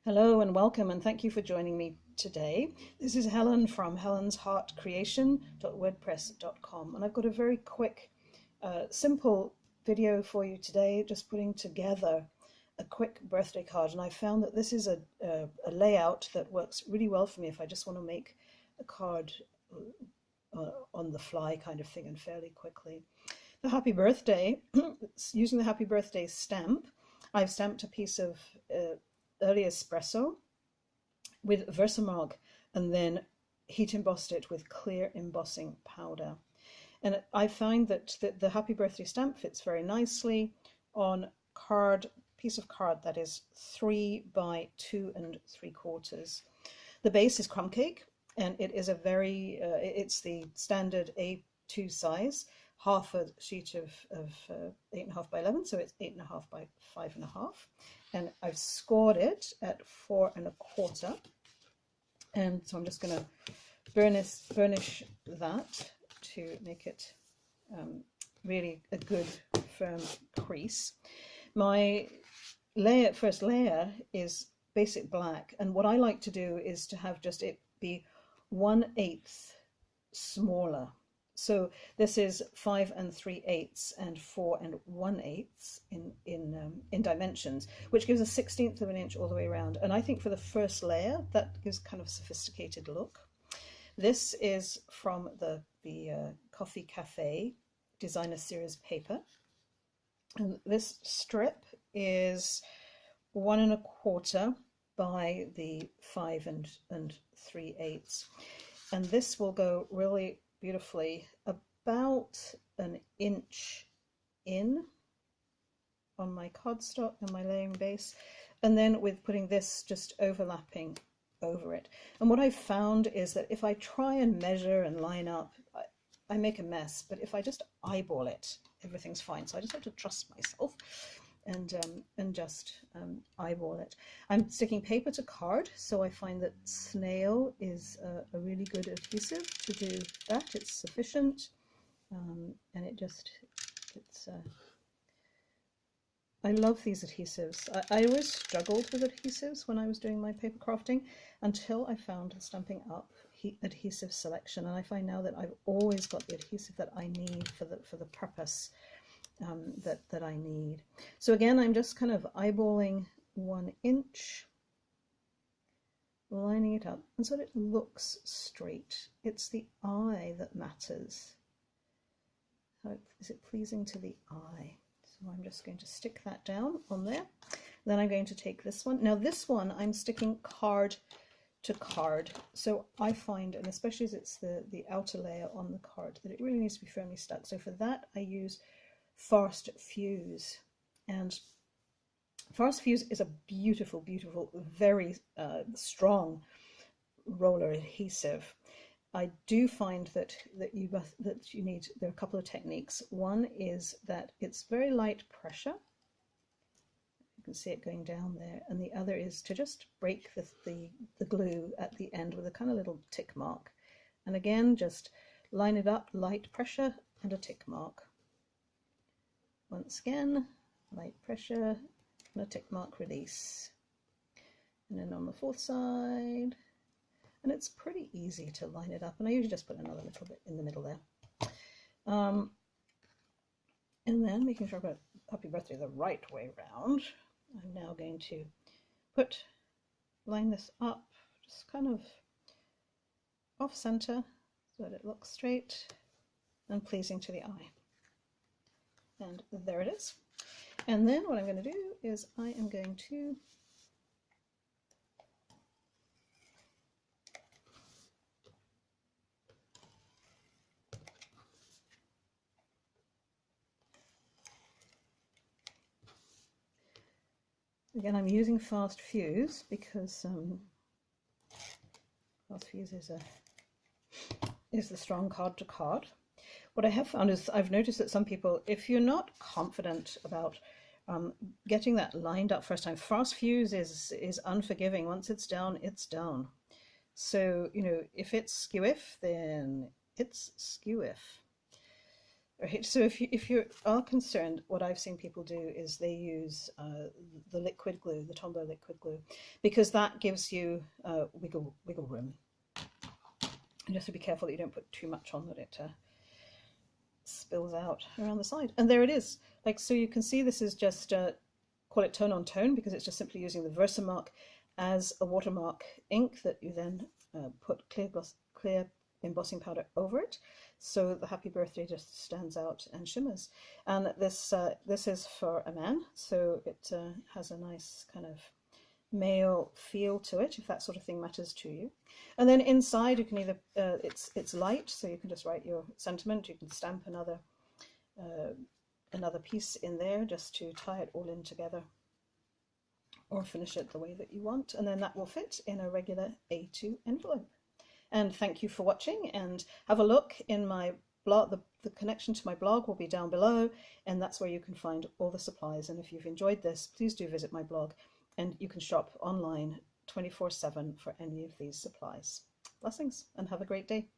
Hello and welcome, and thank you for joining me today. This is Helen from helensheartcreation.wordpress.com, and I've got a very quick, simple video for you today, just putting together a quick birthday card. And I found that this is a layout that works really well for me if I just want to make a card on the fly kind of thing and fairly quickly. The happy birthday, using the happy birthday stamp, I've stamped a piece of early espresso with Versamark and then heat embossed it with clear embossing powder. And I find that the happy birthday stamp fits very nicely on piece of card that is 3 by 2 3/4. The base is crumb cake, and it is it's the standard A2 size, half a sheet of 8.5 by 11, so it's 8.5 by 5.5. And I've scored it at 4 1/4. And so I'm just going to burnish that to make it really a good firm crease. My first layer is basic black, and what I like to do is to have just it be 1/8 smaller. So this is 5 3/8 and 4 1/8 in dimensions, which gives a 1/16 of an inch all the way around. And I think for the first layer, that gives kind of a sophisticated look. This is from the Coffee Cafe Designer Series paper. And this strip is 1 1/4 by the 5 3/8. And this will go really beautifully about an inch in on my cardstock and my layering base, and then with putting this just overlapping over it. And what I've found is that if I try and measure and line up, I make a mess, but if I just eyeball it, everything's fine. So I just have to trust myself and just eyeball it. I'm sticking paper to card, so I find that snail is a really good adhesive to do that. It's sufficient, and I love these adhesives. I always struggled with adhesives when I was doing my paper crafting until I found the Stampin' Up! Adhesive selection, and I find now that I've always got the adhesive that I need for the purpose that I need. So again, I'm just kind of eyeballing 1 inch, lining it up, and so that it looks straight. It's the eye that matters. How is it pleasing to the eye? So I'm just going to stick that down on there. Then I'm going to take this one. Now this one I'm sticking card to card. So I find, and especially as it's the outer layer on the card, that it really needs to be firmly stuck. So for that I use Fast Fuse, and Fast Fuse is a beautiful, very strong roller adhesive. I do find that you need, there are a couple of techniques. One is that it's very light pressure. You can see it going down there, and the other is to just break the glue at the end with a kind of little tick mark. And again, just line it up, light pressure and a tick mark. Once again, light pressure and a tick mark release. And then on the fourth side, and it's pretty easy to line it up, and I usually just put another little bit in the middle there. And then making sure I've got Happy Birthday the right way round, I'm now going to line this up just kind of off center so that it looks straight and pleasing to the eye. And there it is. And then what I'm going to do is I am going to again, I'm using Fast Fuse because Fast Fuse is the strong card to card. What I have found is I've noticed that some people, if you're not confident about getting that lined up first time, Fast Fuse is unforgiving. Once it's down, it's down. So, you know, if it's skew-if, then it's skew-if. Right. So if you are concerned, what I've seen people do is they use the liquid glue, the Tombow liquid glue, because that gives you wiggle room. And you have to be careful that you don't put too much on, that it spills out around the side. And there it is. Like, so you can see this is just call it tone on tone, because it's just simply using the Versamark as a watermark ink that you then put clear embossing powder over it, so the happy birthday just stands out and shimmers. And this is for a man, so it has a nice kind of male feel to it, if that sort of thing matters to you. And then inside you can either it's light, so you can just write your sentiment. You can stamp another piece in there just to tie it all in together, or finish it the way that you want, and then that will fit in a regular A2 envelope. And thank you for watching, and have a look in my blog. The connection to my blog will be down below, and that's where you can find all the supplies. And if you've enjoyed this, please do visit my blog, and you can shop online 24/7 for any of these supplies. Blessings, and have a great day.